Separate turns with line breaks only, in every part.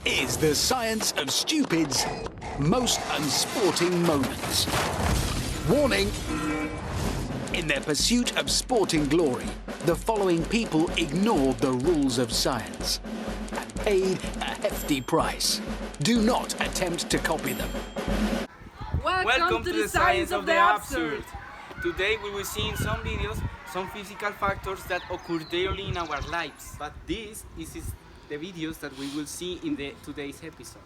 is the science of stupid's most unsporting moments. Warning! In their pursuit of sporting glory, the following people ignored the rules of science and paid a hefty price. Do not attempt to copy them.
Welcome to the science of the absurd. Today we will see in some videos some physical factors that occur daily in our lives. But this is the videos that we will see in today's episode.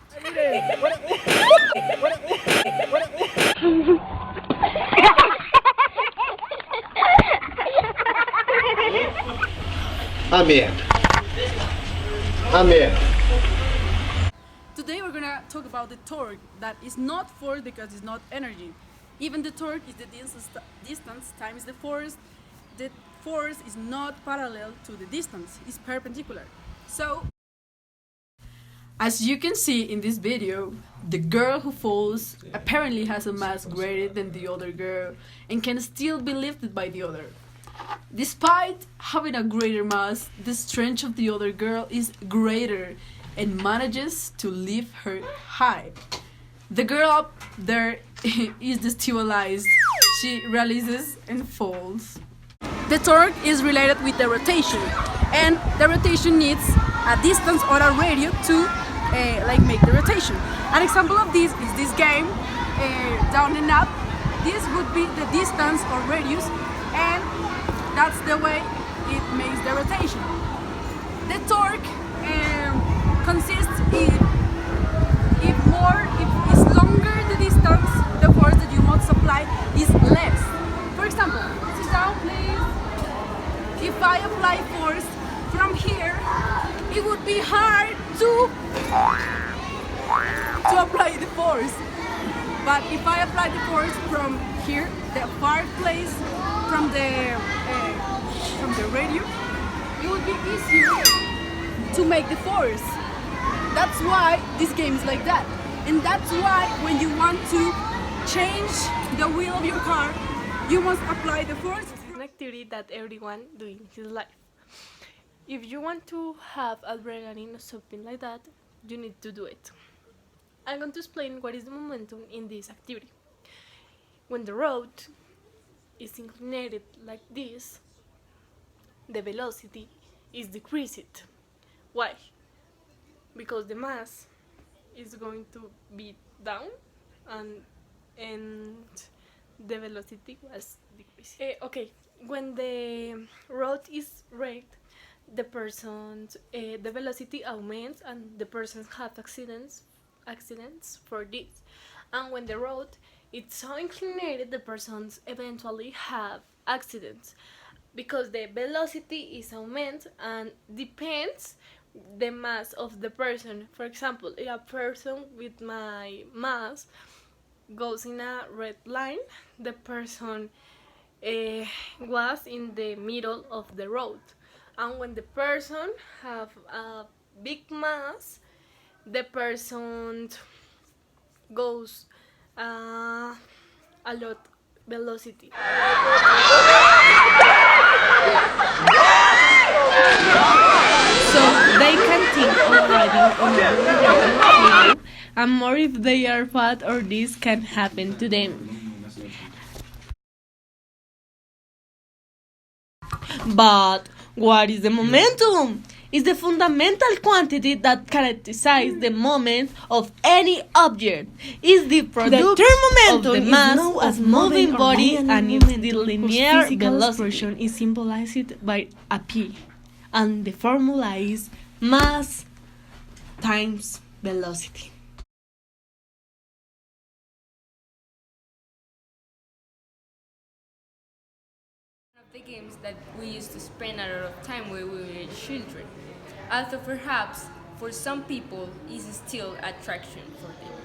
Amém.
Today we're gonna talk about the torque that is not force because it's not energy. Even the torque is the distance times the force. The force is not parallel to the distance, it's perpendicular. So, as you can see in this video, the girl who falls apparently has a mass greater than the other girl and can still be lifted by the other. Despite having a greater mass, the strength of the other girl is greater and manages to lift her high. The girl up there is destabilized. She releases and falls. The torque is related with the rotation, and the rotation needs a distance or a radius to make the rotation. An example of this is this game, down and up. This would be the distance or radius, and that's the way it makes the rotation. The torque consists if it's longer the distance, the force that you must apply is less. For example, sit down please. If I apply force from here, it would be hard to apply the force. But if I apply the force from here, the far place from the radio, it would be easier to make the force. That's why this game is like that. And that's why when you want to change the wheel of your car, you must apply the force.
An activity that everyone do in his life. If you want to have adrenaline or something like that, you need to do it. I'm going to explain what is the momentum in this activity. When the road is inclined like this, the velocity is decreased. Why? Because the mass is going to be down and the velocity was decreasing. Okay, when the road is raised, the velocity augments and the persons have accidents for this. And when the road is so inclined, the persons eventually have accidents because the velocity is augment and depends the mass of the person. For example, if a person with my mass goes in a red line, the person was in the middle of the road. And when the person have a big mass, the person goes a lot velocity.
So they can think of riding on a wheel, and more if they are fat or this can happen to them. But what is the momentum? It's the fundamental quantity that characterizes the moment of any object. It's the product of the mass of moving body, and it's the linear velocity expression is symbolized by a p, and the formula is mass times velocity.
The games that we used to spend a lot of time when we were children, although perhaps for some people is still attraction for them.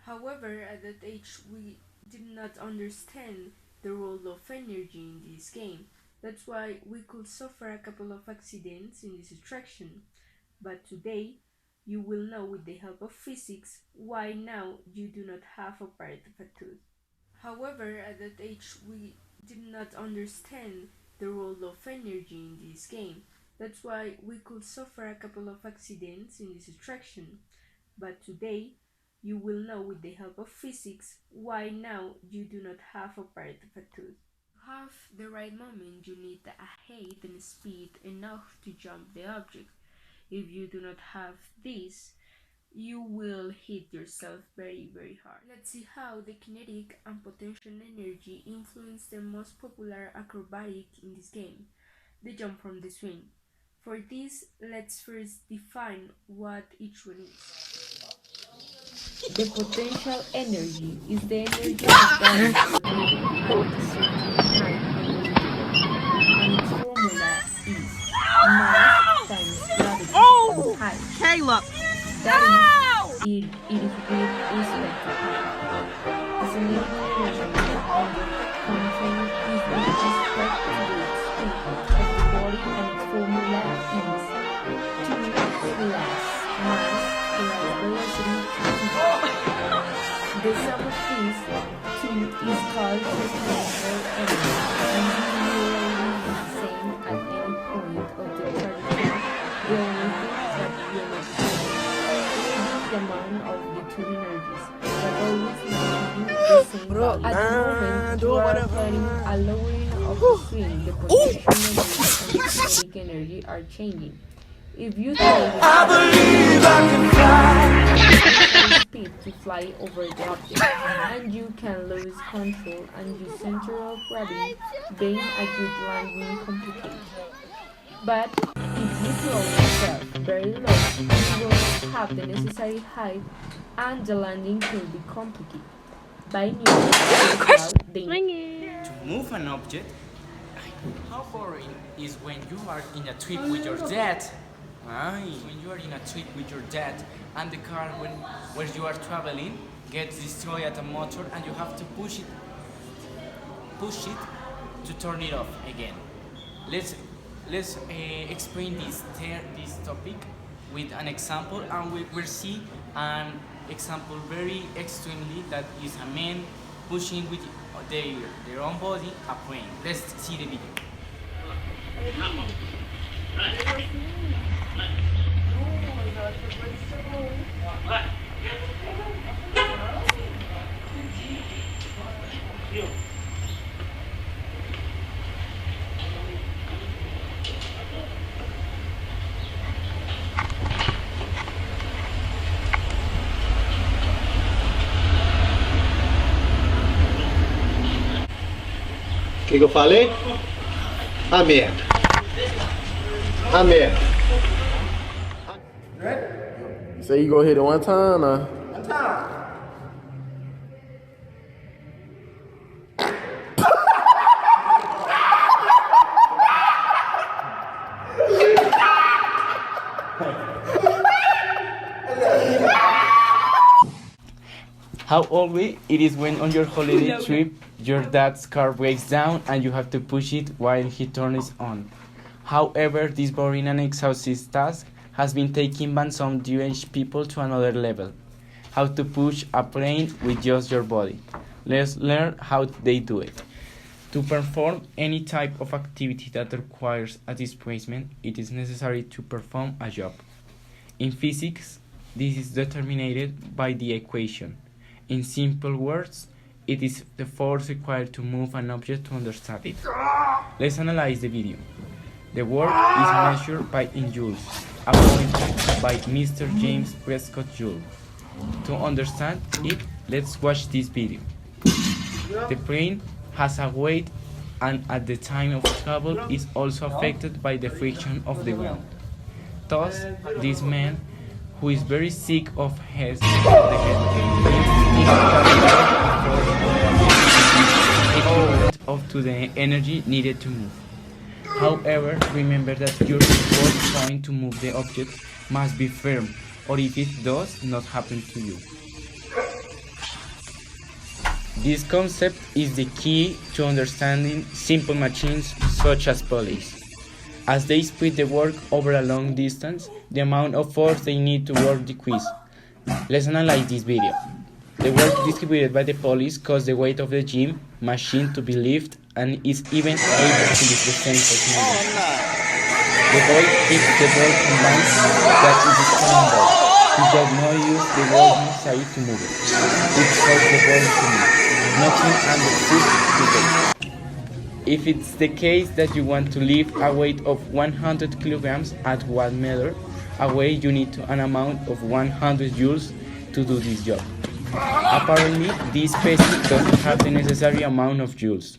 However, at that age we did not understand the role of energy in this game. That's why we could suffer a couple of accidents in this attraction. But today you will know with the help of physics why now you do not have a part of a tooth. However, at that age we did not understand the role of energy in this game. That's why we could suffer a couple of accidents in this attraction. But today, you will know with the help of physics why now you do not have a part of a tooth. To have the right moment, you need a height and speed enough to jump the object. If you do not have this, you will hit yourself very, very hard. Let's see how the kinetic and potential energy influence the most popular acrobatic in this game, the jump from the swing. For this, let's first define what each one is. The potential energy is the energy that is at a certain height and its formula is mass times gravity times height.
Caleb!
That is, it is with respect to height. As a linear measurement on the function is with respect to the speed of the body and its formula is 2 plus mass plus velocity. The sum of these two is called potential energy, and usually is the same at any point of the trajectory. The only thing that will not change is the amount of the two energies, but always maintaining the same value. At the moment, you are applying a lowering of the swing. The potential energy and the kinetic energy are changing. If you throw I believe I can fly. Speed to fly over the object, and you can lose control and your center of gravity, being a good landing complicated. But if you throw yourself very low, you will have the necessary height, and the landing will be complicated. By
To move an object, how boring is when you are in a trip with your dad? When you are in a trip with your dad and the car where you are traveling gets destroyed at a motor and you have to push it to turn it off again. Let's explain this topic with an example, and we'll see an example very extremely that is a man pushing with their own body a plane. Let's see the video.
O que eu falei? A merda. A merda.
Say you go hit it one time, nah.
One time.
How always it is when on your holiday trip your dad's car breaks down and you have to push it while he turns on. However, this boring and exhausting task has been taken by some Jewish people to another level. How to push a plane with just your body. Let's learn how they do it. To perform any type of activity that requires a displacement, it is necessary to perform a job. In physics, this is determined by the equation. In simple words, it is the force required to move an object to understand it. Let's analyze the video. The work is measured in joules, appointed by Mr. James Prescott Joule. To understand it, let's watch this video. The plane has a weight and at the time of travel is also affected by the friction of the ground. Thus, this man, who is very sick of his equivalent to the energy needed to move. However, remember that your support point to move the object must be firm, or if it does not happen to you. This concept is the key to understanding simple machines such as pulleys. As they split the work over a long distance, the amount of force they need to work decreases. Let's analyze this video. The work distributed by the pulleys causes the weight of the gym machine to be lifted and is even able to lift the sensor. The The ball kicks the ball combines that it is common ball. It does not use the ball inside to move it. It forces the ball to move. Nothing understood today. If it's the case that you want to lift a weight of 100 kilograms at 1 meter away, you need an amount of 100 joules to do this job. Apparently, this peli doesn't have the necessary amount of joules.